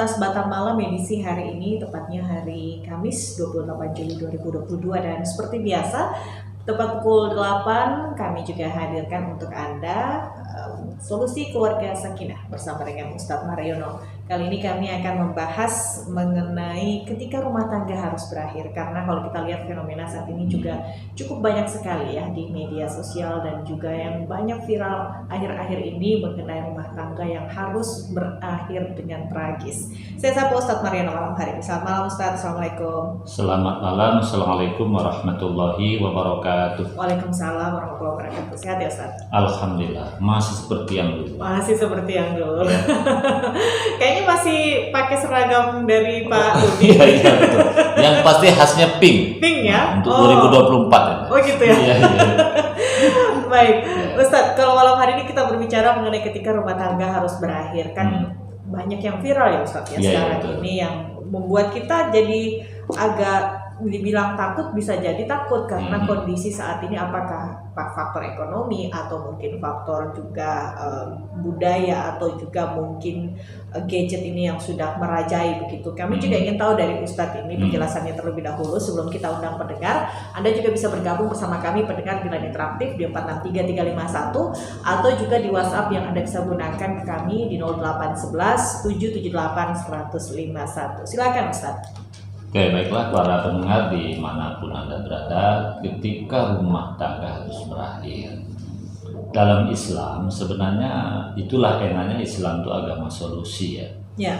Tuntas Batam Malam edisi hari ini, tepatnya hari Kamis 28 Juli 2022, dan seperti biasa tepat pukul 8 kami juga hadirkan untuk Anda Solusi Keluarga Sakinah bersama dengan Ustadz Mariono. Kali ini kami akan membahas mengenai ketika rumah tangga harus berakhir, karena kalau kita lihat fenomena saat ini juga cukup banyak sekali ya di media sosial dan juga yang banyak viral akhir-akhir ini mengenai rumah tangga yang harus berakhir dengan tragis. Saya sapa Ustadz Mariono malam hari ini. Selamat malam Ustadz, Assalamualaikum. Selamat malam, Assalamualaikum warahmatullahi wabarakatuh. Waalaikumsalam warahmatullahi wabarakatuh. Sehat ya Ustadz? Alhamdulillah, masih seperti yang dulu. Masih seperti yang dulu. Kayaknya masih pakai seragam dari Pak Udi. Iya, betul. Yang pasti khasnya pink. Pink ya? Untuk 2024 ya. Oh gitu ya? Iya. Baik, Ustadz, kalau malam hari ini kita berbicara mengenai ketika rumah tangga harus berakhir, kan banyak yang viral ya Ustadz ya sekarang ini yang membuat kita jadi agak dibilang takut, bisa jadi takut karena kondisi saat ini, apakah faktor ekonomi atau mungkin faktor juga budaya atau juga mungkin gadget ini yang sudah merajai begitu. Kami juga ingin tahu dari Ustadz ini penjelasannya terlebih dahulu sebelum kita undang pendengar. Anda juga bisa bergabung bersama kami pendengar di line interaktif di 463351 atau juga di WhatsApp yang Anda bisa gunakan ke kami di 0811 778 151. Silakan Ustadz. Oke, baiklah para pendengar dimanapun Anda berada, ketika rumah tangga harus berakhir. Dalam Islam sebenarnya itulah enaknya Islam itu agama solusi ya. Ya.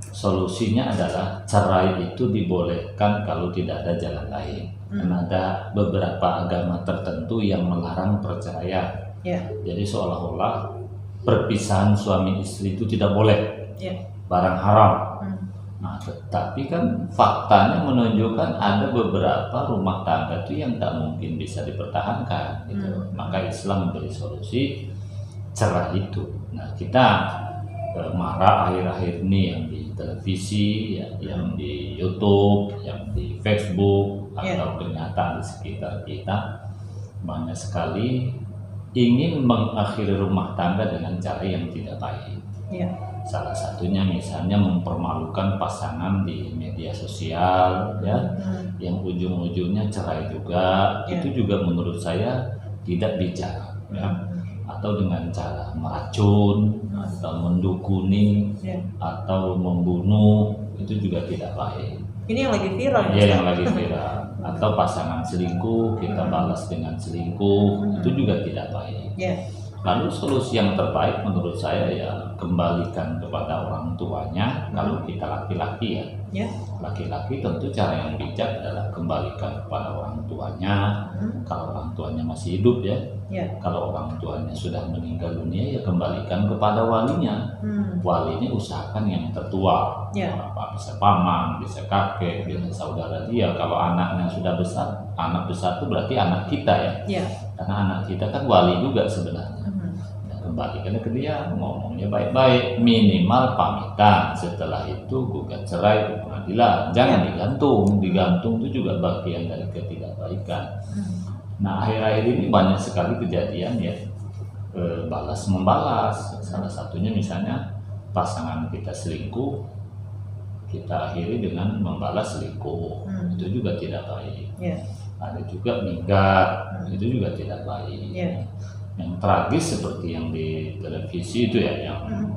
Solusinya adalah cerai itu dibolehkan kalau tidak ada jalan lain. Karena ada beberapa agama tertentu yang melarang perceraian. Ya. Jadi seolah-olah perpisahan suami istri itu tidak boleh, barang haram. Nah, tetapi kan faktanya menunjukkan ada beberapa rumah tangga itu yang tak mungkin bisa dipertahankan gitu. Maka Islam memberi solusi cerai itu. Nah, kita marah akhir-akhir ini yang di televisi, yang di YouTube, yang di Facebook, atau kenyataan di sekitar kita, banyak sekali ingin mengakhiri rumah tangga dengan cara yang tidak baik. Salah satunya misalnya mempermalukan pasangan di media sosial ya, yang ujung-ujungnya cerai juga. Itu juga menurut saya tidak bijak ya. Atau dengan cara meracun atau mendukuni atau membunuh, itu juga tidak baik. Ini yang lagi viral ya? Yang lagi viral. Atau pasangan selingkuh kita balas dengan selingkuh, itu juga tidak baik. Lalu solusi yang terbaik menurut saya ya kembalikan kepada orang tuanya. Kalau kita laki-laki ya, laki-laki tentu cara yang bijak adalah kembalikan kepada orang tuanya. Kalau orang tuanya masih hidup ya, kalau orang tuanya sudah meninggal dunia ya kembalikan kepada walinya. Walinya usahakan yang tertua, bisa paman, bisa kakek, bisa saudara dia. Kalau anaknya sudah besar, anak besar itu berarti anak kita ya, karena anak kita kan wali juga sebenarnya. Kembalikan ke dia, ngomongnya baik-baik, minimal pamitan. Setelah itu gugat cerai ke pengadilan. Jangan digantung itu juga bagian dari ketidakbaikan. Nah, akhir-akhir ini banyak sekali kejadian ya, balas membalas. Salah satunya misalnya pasangan kita selingkuh, kita akhiri dengan membalas selingkuh. Itu juga tidak baik. Ada juga minggat, itu juga tidak baik. Yang tragis seperti yang di televisi itu ya,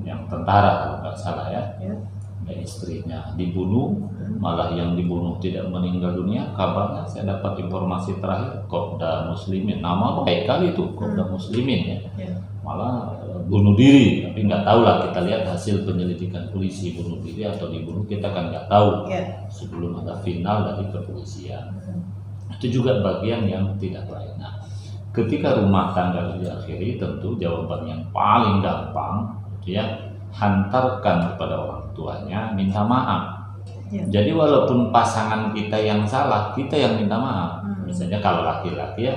yang tentara kalau nggak salah ya, istrinya dibunuh, malah yang dibunuh tidak meninggal dunia. Kabarnya saya dapat informasi terakhir Kopda Muslimin, nama baik kali itu Kopda Muslimin ya, malah bunuh diri. Tapi nggak tahu lah, kita lihat hasil penyelidikan polisi, bunuh diri atau dibunuh kita kan nggak tahu sebelum ada final dari kepolisian. Itu juga bagian yang tidak baik. Nah, ketika rumah tangga diakhiri, tentu jawaban yang paling gampang ya, hantarkan kepada orang tuanya, minta maaf. Jadi walaupun pasangan kita yang salah, kita yang minta maaf. Misalnya kalau laki-laki ya,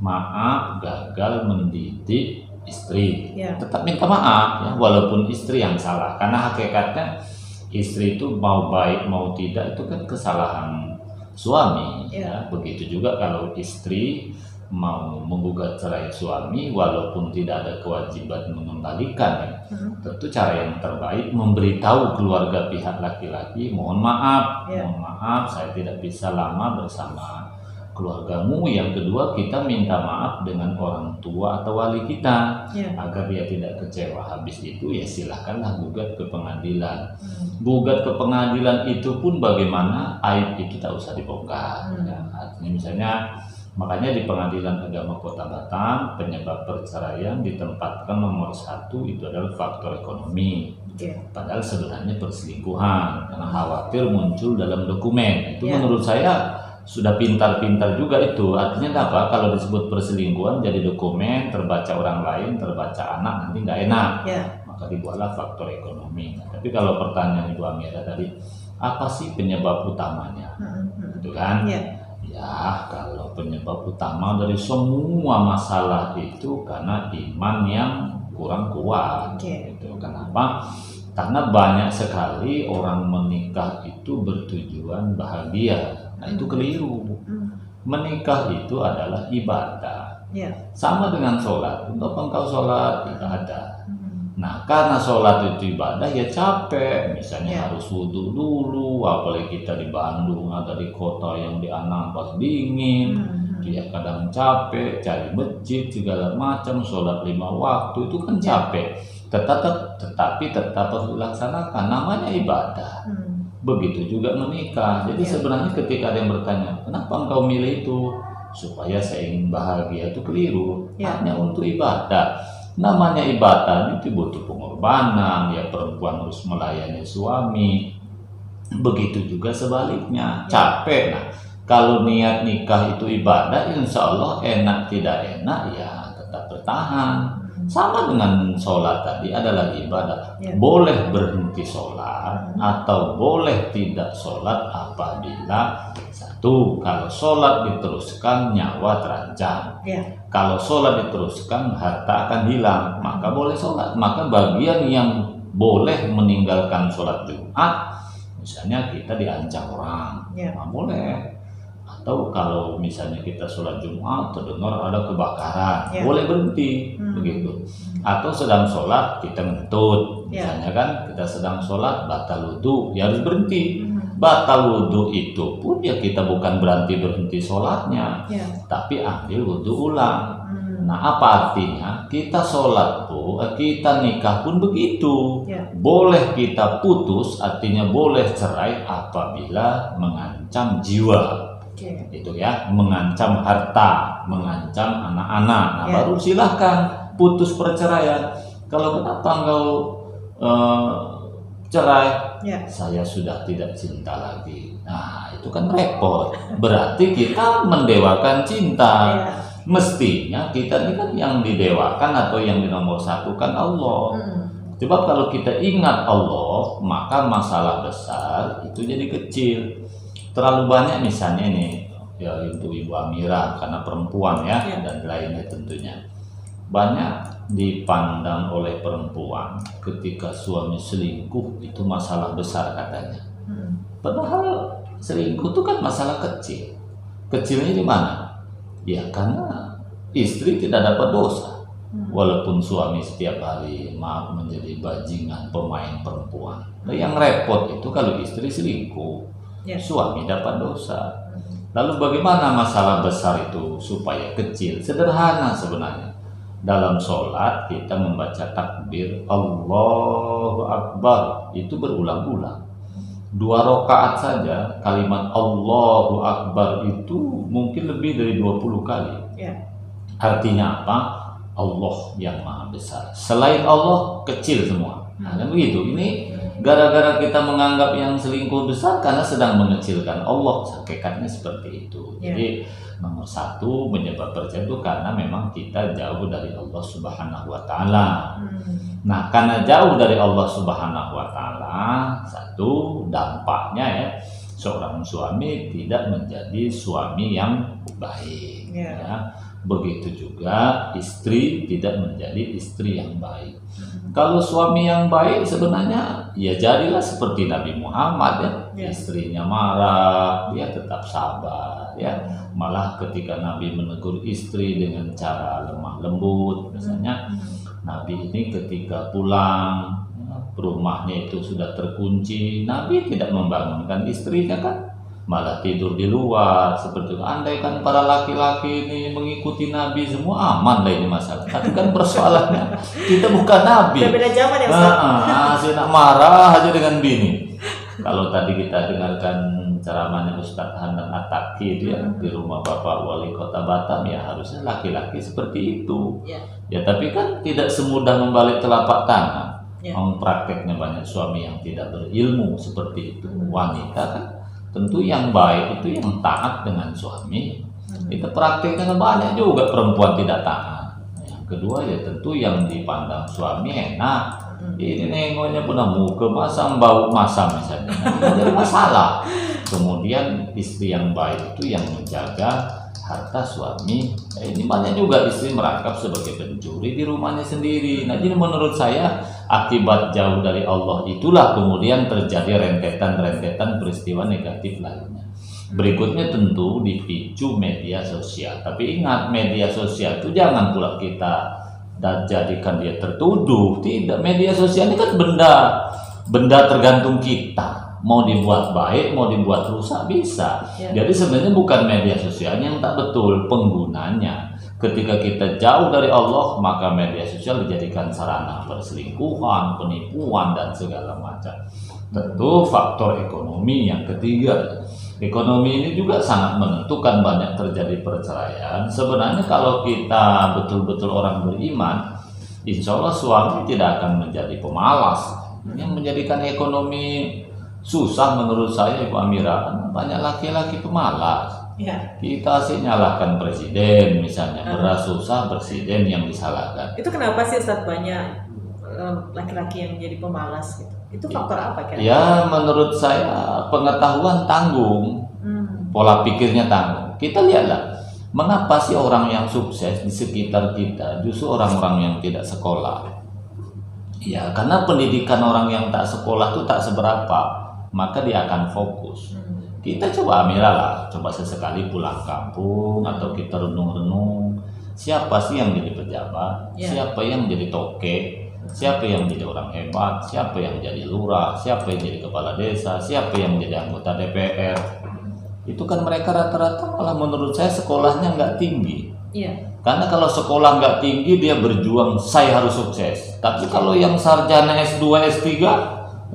maaf gagal mendidik istri, tetap minta maaf ya, walaupun istri yang salah. Karena hakikatnya istri itu mau baik mau tidak itu kan kesalahan suami ya. Begitu juga kalau istri mau menggugat cerai suami walaupun tidak ada kewajiban mengembalikan, tentu cara yang terbaik memberitahu keluarga pihak laki-laki, mohon maaf, saya tidak bisa lama bersama keluargamu. Yang kedua, kita minta maaf dengan orang tua atau wali kita agar dia tidak kecewa. Habis itu ya silahkanlah gugat ke pengadilan. Gugat ke pengadilan itu pun bagaimana aib itu tak usah dibongkar. Artinya misalnya, makanya di Pengadilan Agama Kota Batam penyebab perceraian ditempatkan nomor 1 itu adalah faktor ekonomi. Padahal sebenarnya perselingkuhan, karena khawatir muncul dalam dokumen. Itu menurut saya sudah pintar-pintar juga itu. Artinya apa? Kalau disebut perselingkuhan jadi dokumen, terbaca orang lain, terbaca anak, nanti nggak enak. Maka dibuatlah faktor ekonomi. Tapi kalau pertanyaan Ibu Amira tadi, apa sih penyebab utamanya? Itu kan? Ya, kalau penyebab utama dari semua masalah itu karena iman yang kurang kuat. Itu kenapa? Karena banyak sekali orang menikah itu bertujuan bahagia. Nah, itu keliru. Menikah itu adalah ibadah. Sama dengan sholat. Untuk engkau sholat ibadah. Nah, karena sholat itu ibadah ya capek. Misalnya harus wudhu dulu, apalagi kita di Bandung atau di kota yang di Anambas dingin. Dia kadang capek, cari masjid segala macam, sholat 5 waktu itu kan capek. Tetapi tetap harus dilaksanakan, namanya ibadah. Begitu juga menikah. Jadi sebenarnya ketika ada yang bertanya, kenapa engkau milih itu? Supaya saya ingin bahagia, itu keliru. Hanya untuk ibadah. Namanya ibadah itu butuh pengorbanan, ya perempuan harus melayani suami. Begitu juga sebaliknya, capek. Nah, kalau niat nikah itu ibadah, insya Allah enak tidak enak ya tetap bertahan. Sama dengan sholat tadi adalah ibadah. Boleh berhenti sholat atau boleh tidak sholat apabila satu, kalau sholat diteruskan nyawa terancam. Kalau sholat diteruskan harta akan hilang, maka boleh sholat. Maka bagian yang boleh meninggalkan sholat Jumat, misalnya kita diancam orang, nah, boleh. Atau kalau misalnya kita sholat Jumat terdengar ada kebakaran, boleh berhenti, begitu. Atau sedang sholat kita ngentut, misalnya kan kita sedang sholat batal wudu, ya harus berhenti. Batal wudu itu pun ya kita bukan berhenti sholatnya, tapi ambil wudu ulang. Nah, apa artinya? Kita sholat pun, kita nikah pun begitu. Boleh kita putus, artinya boleh cerai apabila mengancam jiwa. Itu ya, mengancam harta, mengancam anak-anak. Nah, baru silahkan putus perceraian. Kalau kenapa engkau cerai? Saya sudah tidak cinta lagi. Nah, itu kan repot. Berarti kita mendewakan cinta. Mestinya kita ini kan yang didewakan atau yang dinomor satukan Allah. Sebab kalau kita ingat Allah, maka masalah besar itu jadi kecil. Terlalu banyak misalnya nih, ya untuk Ibu Amira karena perempuan ya, dan lainnya tentunya. Banyak dipandang oleh perempuan ketika suami selingkuh itu masalah besar katanya. Padahal selingkuh itu kan masalah kecil. Kecilnya di mana? Ya karena istri tidak dapat dosa. Walaupun suami setiap hari maaf menjadi bajingan pemain perempuan. Nah, yang repot itu kalau istri selingkuh, suami dapat dosa. Lalu bagaimana masalah besar itu supaya kecil? Sederhana sebenarnya. Dalam sholat kita membaca takbir Allahu Akbar itu berulang-ulang. 2 rakaat saja kalimat Allahu Akbar itu mungkin lebih dari 20 kali. Artinya apa? Allah yang maha besar. Selain Allah kecil semua. Nah, kan begitu. Ini gara-gara kita menganggap yang selingkuh besar karena sedang mengecilkan Allah. Hakikatnya seperti itu. Jadi nomor 1 penyebab perceraian itu karena memang kita jauh dari Allah Subhanahu wa Ta'ala. Nah, karena jauh dari Allah Subhanahu wa Ta'ala, 1 dampaknya ya, seorang suami tidak menjadi suami yang baik. Ya. Begitu juga istri tidak menjadi istri yang baik. Kalau suami yang baik sebenarnya ya jadilah seperti Nabi Muhammad ya. Istrinya marah, dia tetap sabar ya. Malah ketika Nabi menegur istri dengan cara lemah lembut, misalnya Nabi ini ketika pulang rumahnya itu sudah terkunci, Nabi tidak membangunkan istrinya kan, malah tidur di luar seperti itu. Andai kan para laki-laki ini mengikuti Nabi semua aman lah ini masalah. Tapi kan persoalannya kita bukan Nabi. Beda zaman ya Ustaz. Saya nak marah aja dengan bini. Kalau tadi kita dengarkan ceramahnya Ustadz Hanan Ataki itu ya di rumah Bapak Wali Kota Batam, ya harusnya laki-laki seperti itu. Ya tapi kan tidak semudah membalik telapak tangan. Prakteknya banyak suami yang tidak berilmu seperti itu. Wanita kan tentu yang baik itu yang taat dengan suami. Itu praktiknya banyak juga perempuan tidak taat. Yang kedua ya tentu yang dipandang suami enak. Ini nengoknya punya muka masam, bau masam misalnya, jadi masalah. Kemudian istri yang baik itu yang menjaga harta suami. Ini banyak juga istri merangkap sebagai pencuri di rumahnya sendiri. Nah jadi menurut saya akibat jauh dari Allah itulah kemudian terjadi rentetan-rentetan peristiwa negatif lainnya. Berikutnya tentu dipicu media sosial. Tapi ingat, media sosial itu jangan pula kita dan jadikan dia tertuduh. Tidak, media sosial ini kan benda tergantung kita. Mau dibuat baik, mau dibuat rusak bisa. Jadi sebenarnya bukan media sosial yang tak betul, penggunanya. Ketika kita jauh dari Allah, maka media sosial dijadikan sarana perselingkuhan, penipuan dan segala macam. Tentu faktor ekonomi yang ketiga. Ekonomi ini juga sangat menentukan, banyak terjadi perceraian. Sebenarnya kalau kita betul-betul orang beriman, insya Allah suami tidak akan menjadi pemalas. Yang menjadikan ekonomi susah menurut saya Ibu Amira, banyak laki-laki pemalas. Kita sih nyalahkan presiden misalnya, beras susah presiden yang disalahkan. Itu kenapa sih Ustadz banyak laki-laki yang menjadi pemalas gitu? Itu faktor apa kira-kira? Ya menurut saya pengetahuan tanggung, pola pikirnya tanggung. Kita lihatlah, mengapa sih orang yang sukses di sekitar kita justru orang-orang yang tidak sekolah? Ya karena pendidikan orang yang tak sekolah itu tak seberapa, maka dia akan fokus. Kita coba Amira lah, coba sesekali pulang kampung atau kita renung-renung, siapa sih yang jadi pejabat, siapa yang jadi toke, siapa yang jadi orang hebat, siapa yang jadi lurah, siapa yang jadi kepala desa, siapa yang jadi anggota DPR. Itu kan mereka rata-rata malah menurut saya sekolahnya nggak tinggi. Karena kalau sekolah nggak tinggi dia berjuang saya harus sukses. Tapi kalau yang sarjana S2, S3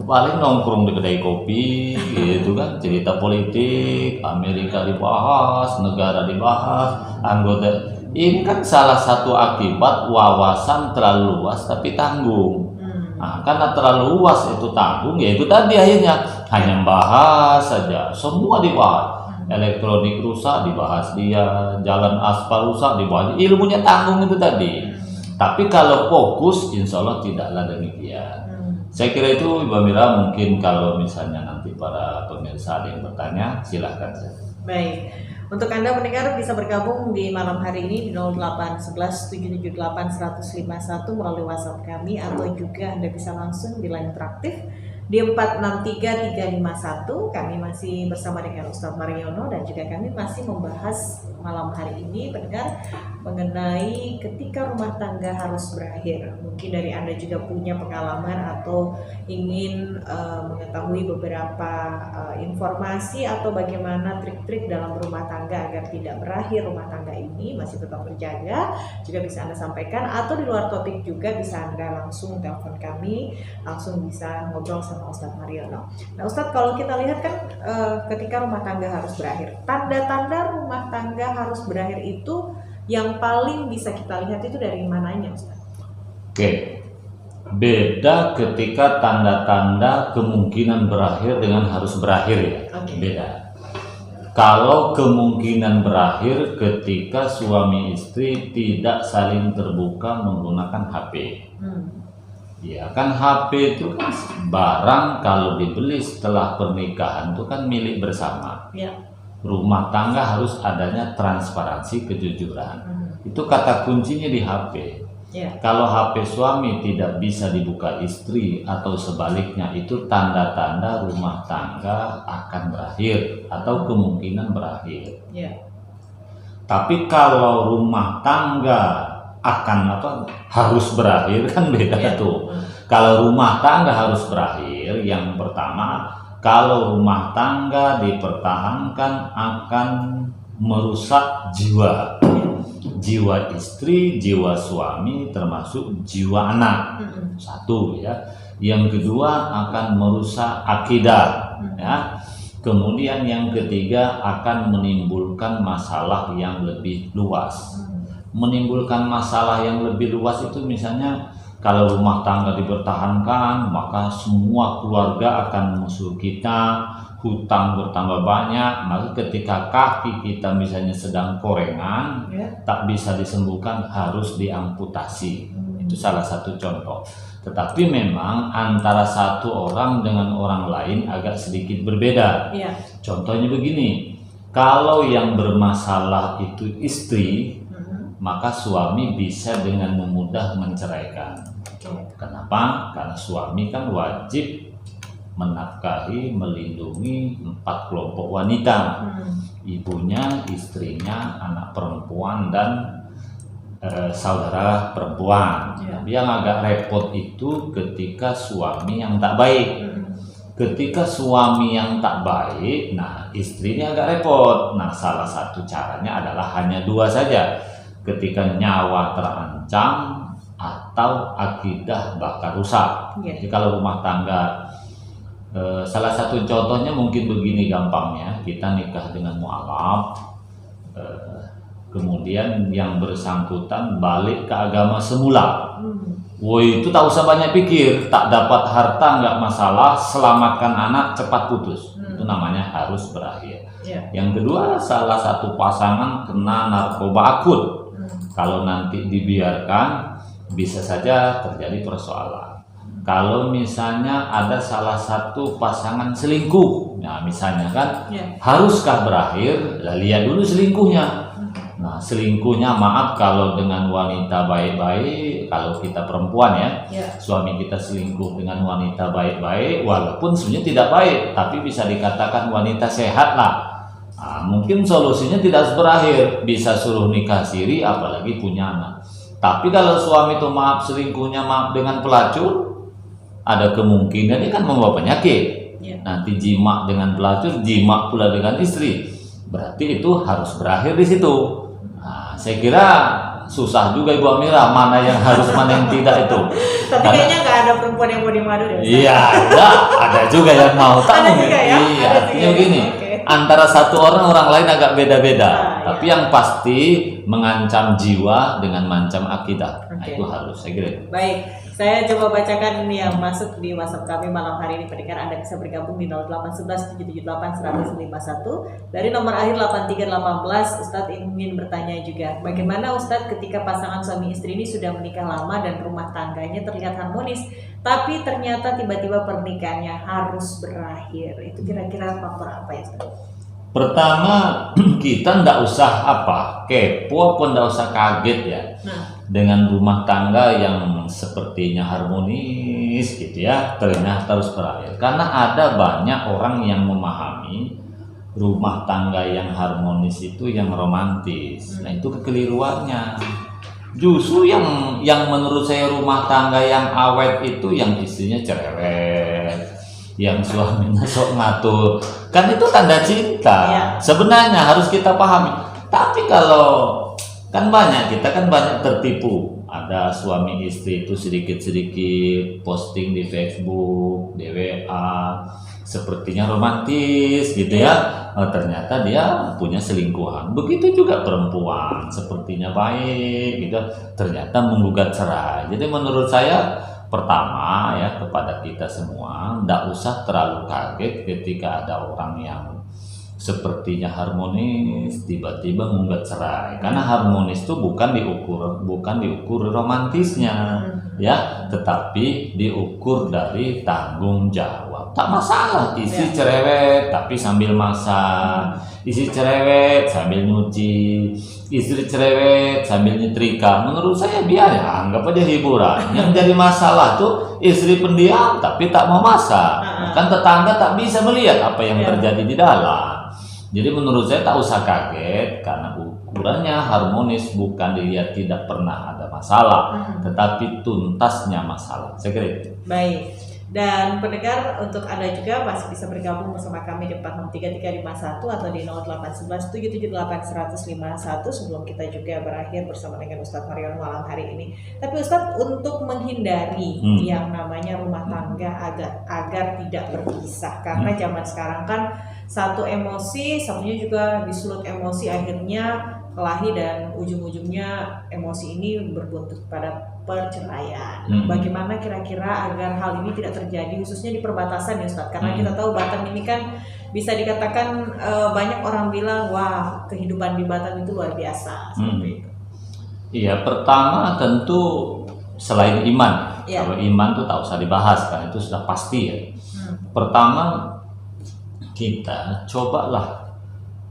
paling nongkrong di kedai kopi gitu kan, cerita politik, Amerika dibahas, negara dibahas, anggota. Ini kan salah satu akibat wawasan terlalu luas tapi tanggung. Nah, karena terlalu luas itu tanggung, ya itu tadi akhirnya hanya bahas saja, semua dibahas. Elektronik rusak dibahas dia, jalan aspal rusak dibahas, ilmunya tanggung itu tadi. Tapi kalau fokus, insya Allah tidaklah demikian. Saya kira itu Ibu Amira, mungkin kalau misalnya nanti para pemirsa ada yang bertanya, silahkan saja. Baik. Untuk Anda mendengar bisa bergabung di malam hari ini di 0811 778 151 melalui WhatsApp kami, atau juga Anda bisa langsung di line interaktif di 463351. Kami masih bersama dengan Ustadz Mariono dan juga kami masih membahas malam hari ini pendengar mengenai ketika rumah tangga harus berakhir. Mungkin dari Anda juga punya pengalaman atau ingin mengetahui beberapa informasi atau bagaimana trik-trik dalam rumah tangga agar tidak berakhir rumah tangga ini masih tetap terjaga, juga bisa Anda sampaikan, atau di luar topik juga bisa Anda langsung telepon kami, langsung bisa ngobrol sama Ustadz Mariono. Nah Ustadz, kalau kita lihat kan ketika rumah tangga harus berakhir, tanda-tanda rumah tangga harus berakhir itu yang paling bisa kita lihat itu dari mananya Ustadz? Oke, beda ketika tanda-tanda kemungkinan berakhir dengan harus berakhir ya. Beda. Kalau kemungkinan berakhir ketika suami istri tidak saling terbuka menggunakan HP. Ya kan HP itu kan barang kalau dibeli setelah pernikahan itu kan milik bersama. rumah tangga harus adanya transparansi, kejujuran. Itu kata kuncinya di HP. Kalau HP suami tidak bisa dibuka istri atau sebaliknya, itu tanda-tanda rumah tangga akan berakhir atau kemungkinan berakhir. Tapi kalau rumah tangga harus berakhir, kan beda tuh. Kalau rumah tangga harus berakhir, yang pertama, kalau rumah tangga dipertahankan akan merusak jiwa istri, jiwa suami, termasuk jiwa anak. Satu ya. Yang kedua akan merusak akidah ya. Kemudian yang ketiga akan menimbulkan masalah yang lebih luas. Menimbulkan masalah yang lebih luas itu misalnya kalau rumah tangga dipertahankan, maka semua keluarga akan musuh kita, hutang bertambah banyak, maka ketika kaki kita misalnya sedang korengan, tak bisa disembuhkan, harus diamputasi. Itu salah satu contoh. Tetapi memang antara satu orang dengan orang lain agak sedikit berbeda. Contohnya begini, kalau yang bermasalah itu istri, maka suami bisa dengan mudah menceraikan. Kenapa? Karena suami kan wajib menafkahi, melindungi 4 kelompok wanita, ibunya, istrinya, anak perempuan, dan saudara perempuan. Yang agak repot itu ketika suami yang tak baik. Ketika suami yang tak baik, nah istrinya agak repot. Nah, salah satu caranya adalah hanya 2 saja. Ketika nyawa terancam atau akidah bakal rusak. Jadi kalau rumah tangga, salah satu contohnya mungkin begini gampangnya, kita nikah dengan mualaf, kemudian yang bersangkutan balik ke agama semula. Woi, itu tak usah banyak pikir, tak dapat harta nggak masalah, selamatkan anak, cepat putus. Itu namanya harus berakhir. Yang kedua, salah satu pasangan kena narkoba akut. Kalau nanti dibiarkan, bisa saja terjadi persoalan. Kalau misalnya ada salah satu pasangan selingkuh, nah misalnya kan, haruskah berakhir? Lihat dulu selingkuhnya. Nah, selingkuhnya, maaf kalau dengan wanita baik-baik, kalau kita perempuan suami kita selingkuh dengan wanita baik-baik, walaupun sebenarnya tidak baik, tapi bisa dikatakan wanita sehat lah. Nah, mungkin solusinya tidak harus berakhir, bisa suruh nikah siri, apalagi punya anak. Tapi kalau suami itu selingkuhnya dengan pelacur, ada kemungkinan dia kan membawa penyakit. Nanti jima dengan pelacur, jima pula dengan istri. Berarti itu harus berakhir di situ. Nah, saya kira susah juga Ibu Amira mana yang harus, mana yang tidak itu. Tapi kayaknya nggak ada perempuan yang mau dimadu deh. Iya, ada juga yang mau. Ada juga ya? Iya, artinya begini. Antara satu orang lain agak beda-beda, tapi yang pasti mengancam jiwa dengan mengancam akidah. Nah, itu harus, saya kira. Baik, saya coba bacakan yang masuk di WhatsApp kami malam hari ini. Pendengar Anda bisa bergabung di 0811 778 151 dari nomor akhir 8318. Ustadz ingin bertanya juga, bagaimana Ustadz ketika pasangan suami istri ini sudah menikah lama dan rumah tangganya terlihat harmonis, tapi ternyata tiba-tiba pernikahannya harus berakhir? Itu kira-kira faktor apa ya Ustadz? Pertama, kita ndak usah kepo pun ndak usah kaget ya. Dengan rumah tangga yang sepertinya harmonis gitu ya, ternyata harus berakhir. Karena ada banyak orang yang memahami rumah tangga yang harmonis itu yang romantis. Nah, itu kekeliruannya. Justru yang menurut saya rumah tangga yang awet itu yang istrinya cerewet, yang suaminya sok ngatur. Kan itu tanda cinta. Sebenarnya harus kita pahami. Tapi kalau kita kan banyak tertipu. Ada suami istri itu sedikit-sedikit posting di Facebook, di WA, sepertinya romantis gitu ya. Ternyata dia punya selingkuhan. Begitu juga perempuan, sepertinya baik gitu, ternyata menggugat cerai. Jadi menurut saya, pertama ya, kepada kita semua, tidak usah terlalu kaget ketika ada orang yang sepertinya harmonis, tiba-tiba menggugat cerai. Karena harmonis itu bukan diukur romantisnya, ya, tetapi diukur dari tanggung jawab. Tak masalah isi cerewet tapi sambil masak, isi cerewet sambil nyuci, istri cerewet sambil nyetrika. Menurut saya biar ya, anggap aja hiburan. Yang jadi masalah tuh istri pendiam tapi tak mau masak. Kan tetangga tak bisa melihat apa yang terjadi di dalam. Jadi menurut saya tak usah kaget karena ukurannya harmonis, bukan dilihat tidak pernah ada masalah, tetapi tuntasnya masalah. Saya kira itu. Baik. Dan pendengar, untuk Anda juga masih bisa bergabung bersama kami di 463351 atau di 0811778151 sebelum kita juga berakhir bersama dengan Ustadz Mariono malam hari ini. Tapi Ustadz, untuk menghindari yang namanya rumah tangga agar tidak berpisah, karena zaman sekarang kan satu emosi, satunya juga disulut emosi, akhirnya kelahi dan ujung-ujungnya emosi ini berbuntut pada perceraian. Bagaimana kira-kira agar hal ini tidak terjadi, khususnya di perbatasan ya Ustadz? Karena kita tahu Batam ini kan bisa dikatakan banyak orang bilang, wah kehidupan di Batam itu luar biasa. Seperti itu. Iya, pertama tentu selain iman. Kalau iman tuh tak usah dibahas, karena itu sudah pasti ya. Pertama, kita cobalah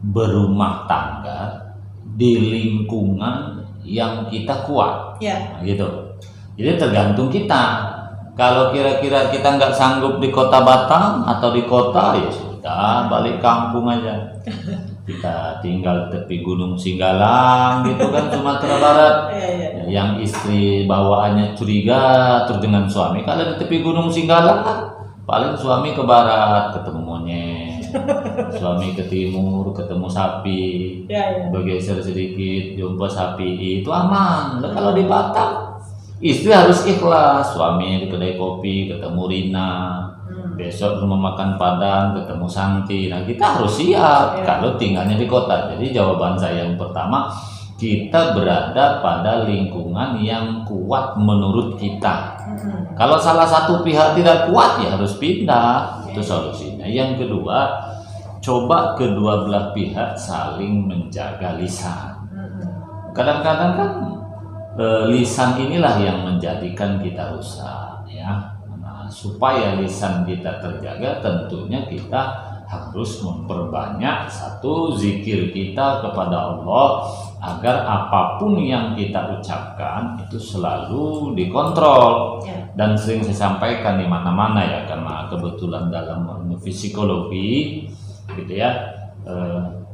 berumah tangga di lingkungan yang kita kuat, nah, gitu. Jadi tergantung kita. Kalau kira-kira kita nggak sanggup di kota Batam atau di kota, ya sudah balik kampung aja. Kita tinggal tepi Gunung Singgalang, gitu kan, Sumatera Barat. Yang istri bawaannya curiga terus dengan suami. Kalau di tepi Gunung Singgalang kan paling suami ke barat ketemu monyet, suami ke timur ketemu sapi, bergeser sedikit jumpa sapi, itu aman. Nah, kalau di Batam istri harus ikhlas, suami di kedai kopi ketemu Rina, besok rumah makan Padang ketemu Santi. Nah, kita harus siap kalau tinggalnya di kota. Jadi jawaban saya yang pertama, kita berada pada lingkungan yang kuat menurut kita. Kalau salah satu pihak tidak kuat, ya harus pindah. Itu solusinya. Yang kedua, coba kedua belah pihak saling menjaga lisan. Kadang-kadang kan lisan inilah yang menjadikan kita rusak, ya. Nah, supaya lisan kita terjaga, tentunya kita harus memperbanyak satu zikir kita kepada Allah, agar apapun yang kita ucapkan itu selalu dikontrol. Dan sering saya sampaikan di mana-mana ya, karena kebetulan dalam psikologi gitu ya,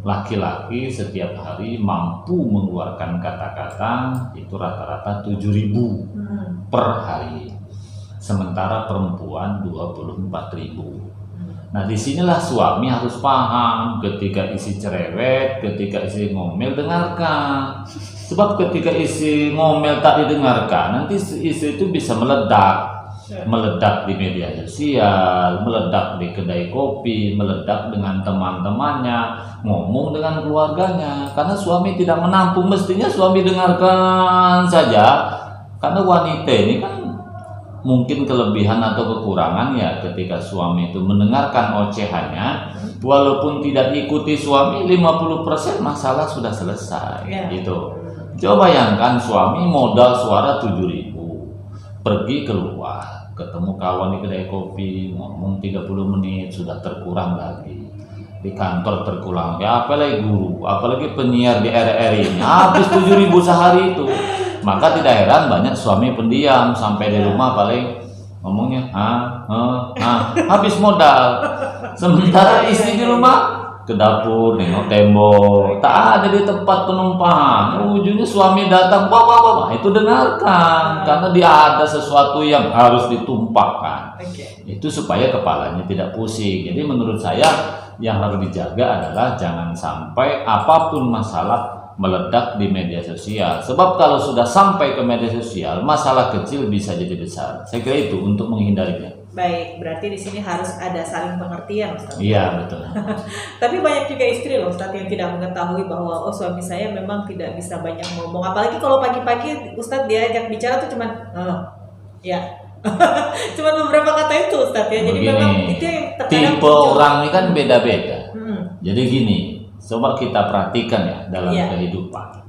laki-laki setiap hari mampu mengeluarkan kata-kata itu rata-rata 7.000 per hari, sementara perempuan 24.000. Nah, disinilah suami harus paham, ketika isi cerewet, ketika isi ngomel, dengarkan. Sebab ketika isi ngomel tak didengarkan, nanti isi itu bisa meledak di media sosial, meledak di kedai kopi, meledak dengan teman-temannya, ngomong dengan keluarganya. Karena suami tidak menampung, mestinya suami dengarkan saja. Karena wanita ini kan mungkin kelebihan atau kekurangan ya, ketika suami itu mendengarkan ocehannya, walaupun tidak ikuti suami, 50% masalah sudah selesai. Gitu. Coba bayangkan suami modal suara 7.000, pergi keluar, ketemu kawan di kedai kopi, ngomong 30 menit, sudah terkurang lagi. Di kantor terkurang, ya apalagi guru, apalagi penyiar di RRI ini, habis 7.000 sehari itu. Maka tidak heran banyak suami pendiam, sampai di rumah paling ngomongnya habis modal. Sementara istri di rumah ke dapur nengok tembok, tak ada di tempat penumpang. Ujungnya suami datang, wah, itu dengarkan, karena dia ada sesuatu yang harus ditumpahkan. Itu supaya kepalanya tidak pusing. Jadi menurut saya yang harus dijaga adalah jangan sampai apapun masalah meledak di media sosial. Sebab kalau sudah sampai ke media sosial, masalah kecil bisa jadi besar. Saya kira itu untuk menghindarinya. Baik, berarti di sini harus ada saling pengertian, Ustaz. Iya, betul. Tapi banyak juga istri loh, Ustaz, yang tidak mengetahui bahwa suami saya memang tidak bisa banyak ngomong. Apalagi kalau pagi-pagi Ustaz diajak bicara tuh cuman ya. Cuman beberapa kata itu, Ustaz ya. Jadi begini, memang itu yang terkadang tipe orang ini kan beda-beda. Jadi gini, coba kita perhatikan ya dalam kehidupan.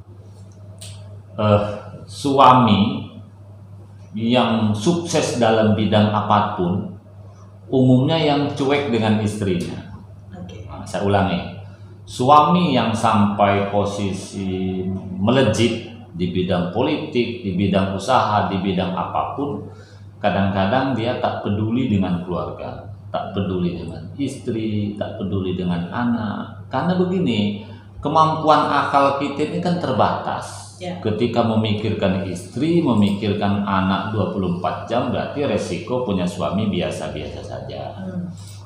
Suami yang sukses dalam bidang apapun, umumnya yang cuek dengan istrinya. Nah, saya ulangi, suami yang sampai posisi melejit di bidang politik, di bidang usaha, di bidang apapun, kadang-kadang dia tak peduli dengan keluarga, tak peduli dengan istri, tak peduli dengan anak. Karena begini, kemampuan akal kita ini kan terbatas. Ketika memikirkan istri, memikirkan anak 24 jam, berarti resiko punya suami biasa-biasa saja.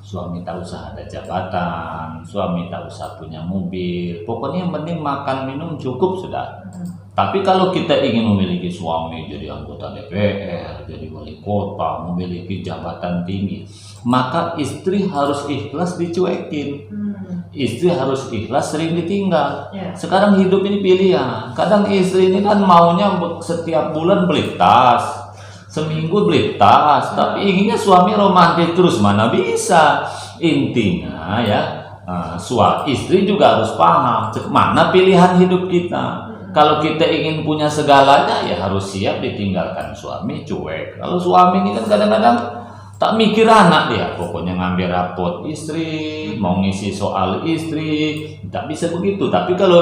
Suami tak usah ada jabatan, suami tak usah punya mobil, pokoknya yang penting makan minum cukup sudah. Tapi kalau kita ingin memiliki suami jadi anggota DPR, jadi wali kota, memiliki jabatan tinggi, maka istri harus ikhlas dicuekin. Istri harus ikhlas sering ditinggal. Sekarang hidup ini pilihan. Kadang istri ini kan maunya setiap bulan beli tas, seminggu beli tas, tapi inginnya suami romantis terus, mana bisa. Intinya ya, istri juga harus paham mana pilihan hidup kita. Kalau kita ingin punya segalanya, ya harus siap ditinggalkan suami, cuek. Kalau suami ini kan kadang-kadang tak mikir anak dia, pokoknya ngambil rapot istri, mau ngisi soal istri, tak bisa begitu. Tapi kalau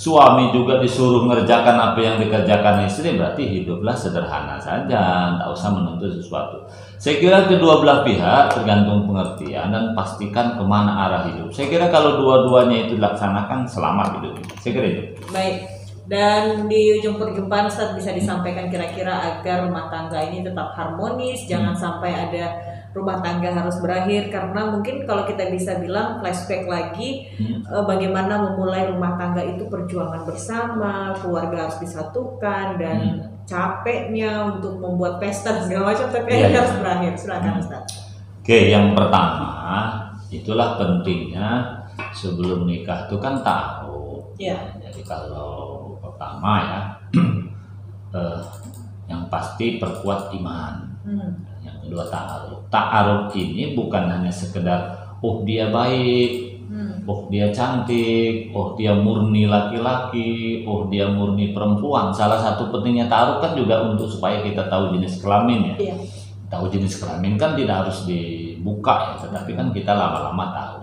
suami juga disuruh ngerjakan apa yang dikerjakan istri, berarti hiduplah sederhana saja, tak usah menuntut sesuatu. Saya kira kedua belah pihak tergantung pengertian dan pastikan kemana arah hidup. Saya kira kalau dua-duanya itu dilaksanakan, selamat hidup. Saya kira itu. Baik. Dan di ujung perjumpaan Ustaz bisa disampaikan kira-kira agar rumah tangga ini tetap harmonis, jangan sampai ada rumah tangga harus berakhir, karena mungkin kalau kita bisa bilang flashback lagi, bagaimana memulai rumah tangga itu perjuangan bersama, keluarga harus disatukan dan capeknya untuk membuat pesta segala macam, tapi harus berakhir. Silakan Ustaz. Oke, yang pertama itulah pentingnya sebelum nikah itu kan tahu. Jadi kalau pertama ya, yang pasti perkuat iman. Yang kedua ta'aruf. Ta'aruf ini bukan hanya sekedar oh dia baik, oh dia cantik, oh dia murni laki-laki, oh dia murni perempuan. Salah satu pentingnya ta'aruf kan juga untuk supaya kita tahu jenis kelamin ya. Tahu jenis kelamin kan tidak harus dibuka ya, tetapi kan kita lama-lama tahu.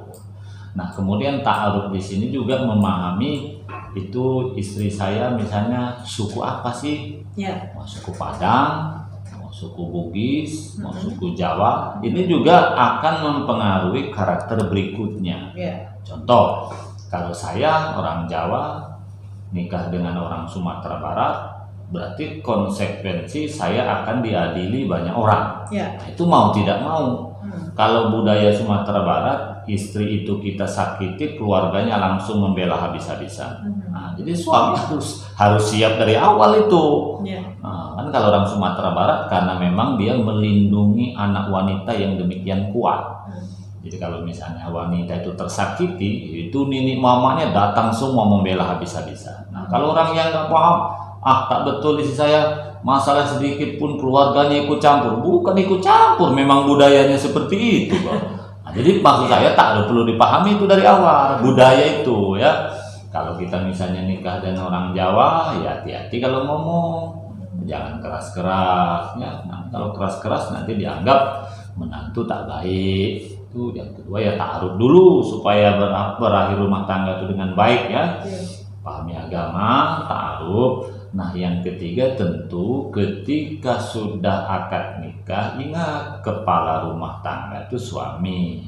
Nah, kemudian ta'aruf di sini juga memahami itu istri saya misalnya suku apa sih? Mau suku Padang, mau suku Bugis, mau suku Jawa. Ini juga akan mempengaruhi karakter berikutnya. Contoh, kalau saya orang Jawa nikah dengan orang Sumatera Barat, berarti konsekuensi saya akan diadili banyak orang. Nah, itu mau tidak mau. Kalau budaya Sumatera Barat, istri itu kita sakiti, keluarganya langsung membela habis-habisan. Nah, jadi suami harus siap dari awal itu. Nah, kan kalau orang Sumatera Barat karena memang dia melindungi anak wanita yang demikian kuat. Jadi kalau misalnya wanita itu tersakiti, itu nini mamanya datang semua membela habis-habisan. Nah, kalau orang yang nggak paham, tak betul istri saya, masalah sedikit pun keluarganya ikut campur. Bukan ikut campur, memang budayanya seperti itu, Bang. Nah, jadi maksud saya tak perlu dipahami itu dari awal, budaya itu ya. Kalau kita misalnya nikah dengan orang Jawa, ya hati-hati kalau ngomong, jangan keras-keras ya. Nah, kalau keras-keras nanti dianggap menantu tak baik. Itu yang kedua ya, ta'aruf dulu supaya berakhir rumah tangga itu dengan baik ya. Pahami agama, ta'aruf. Nah, yang ketiga tentu ketika sudah akad nikah, ingat kepala rumah tangga itu suami.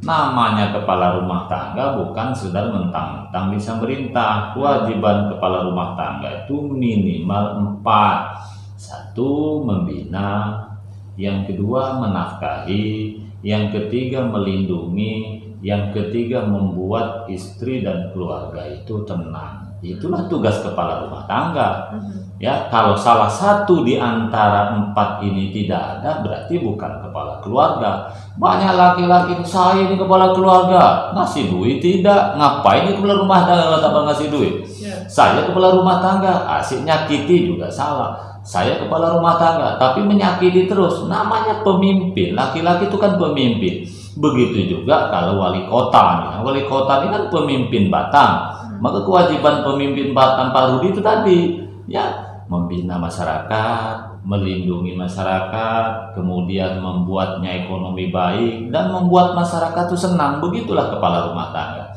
Namanya kepala rumah tangga bukan sedang mentang-mentang bisa merintah. Kewajiban kepala rumah tangga itu minimal 4. 1, membina. Yang kedua, menafkahi. Yang ketiga, melindungi. Yang ketiga, membuat istri dan keluarga itu tenang. Itulah tugas kepala rumah tangga. Ya, kalau salah satu di antara 4 ini tidak ada, berarti bukan kepala keluarga. Banyak laki-laki, saya ini kepala keluarga, ngasih duit tidak, ngapain ini kepala rumah tangga kalau tak ngasih duit? Saya kepala rumah tangga, asik nyakiti juga salah. Saya kepala rumah tangga, tapi menyakiti terus. Namanya pemimpin, laki-laki itu kan pemimpin. Begitu juga kalau wali kota. Wali kota ini kan pemimpin Batam. Maka kewajiban pemimpin Batam Pak Rudi itu tadi, ya, membina masyarakat, melindungi masyarakat, kemudian membuatnya ekonomi baik dan membuat masyarakat itu senang. Begitulah kepala rumah tangga.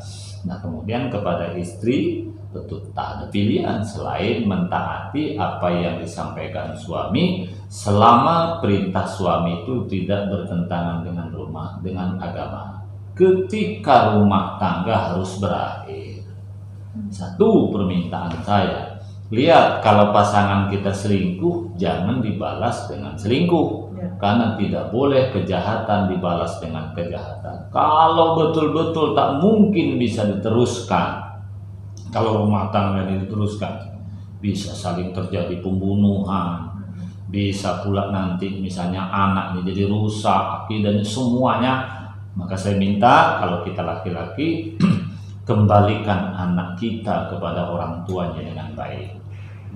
Nah, kemudian kepada istri tentu tak ada pilihan selain mentaati apa yang disampaikan suami selama perintah suami itu tidak bertentangan dengan agama. Ketika rumah tangga harus berakhir, satu permintaan saya, lihat kalau pasangan kita selingkuh jangan dibalas dengan selingkuh, karena tidak boleh kejahatan dibalas dengan kejahatan. Kalau betul-betul tak mungkin bisa diteruskan, kalau rumah tangga ini diteruskan, bisa saling terjadi pembunuhan, bisa pula nanti misalnya anaknya jadi rusak, dan semuanya. Maka saya minta kalau kita laki-laki kembalikan anak kita kepada orang tuanya dengan baik.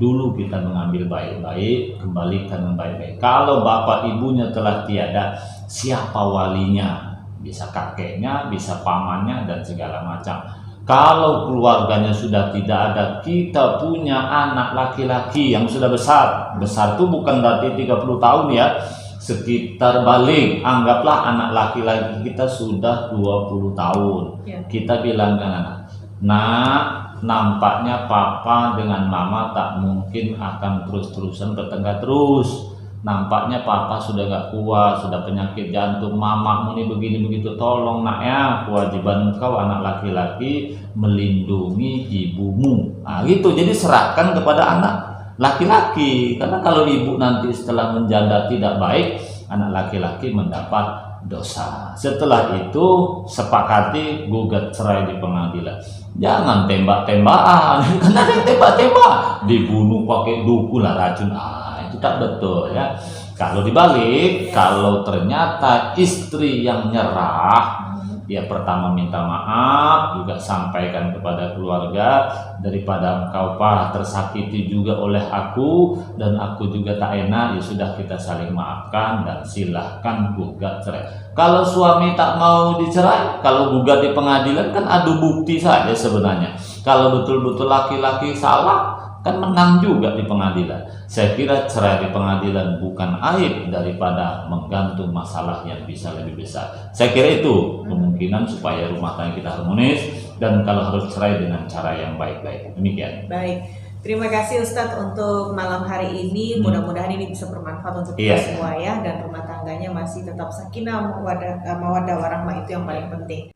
Dulu kita mengambil baik-baik, kembalikan dengan baik-baik. Kalau bapak ibunya telah tiada, siapa walinya? Bisa kakeknya, bisa pamannya, dan segala macam. Kalau keluarganya sudah tidak ada, kita punya anak laki-laki yang sudah besar. Besar itu bukan berarti 30 tahun ya. Sekitar balik, anggaplah anak laki-laki kita sudah 20 tahun. Kita bilang ke anak, nah, nampaknya papa dengan mama tak mungkin akan terus-terusan bertengkar terus. Nampaknya papa sudah gak kuat, sudah penyakit jantung, mamamu ini begini begitu. Tolong nak ya, kewajiban kau anak laki-laki melindungi ibumu. Nah gitu, jadi serahkan kepada anak laki-laki. Karena kalau ibu nanti setelah menjanda tidak baik, anak laki-laki mendapat dosa. Setelah itu sepakati gugat cerai di pengadilan. Jangan tembak-tembakan, karena ada yang tembak-tembak, dibunuh pakai duku lah, racun. Itu tak betul ya. Kalau dibalik, kalau ternyata istri yang nyerah, dia pertama minta maaf, juga sampaikan kepada keluarga, daripada engkau tersakiti juga oleh aku dan aku juga tak enak, ya sudah kita saling maafkan dan silahkan gugat cerai. Kalau suami tak mau dicerai, kalau gugat di pengadilan kan adu bukti saja sebenarnya. Kalau betul-betul laki-laki salah, kan menang juga di pengadilan. Saya kira cerai di pengadilan bukan aib daripada menggantung masalah yang bisa lebih besar. Saya kira itu kemungkinan supaya rumah tangga kita harmonis, dan kalau harus cerai dengan cara yang baik-baik. Demikian. Baik. Terima kasih Ustadz untuk malam hari ini. Mudah-mudahan ini bisa bermanfaat untuk kita semua ya, dan rumah tangganya masih tetap sakinah, mawaddah warahmah, itu yang paling penting.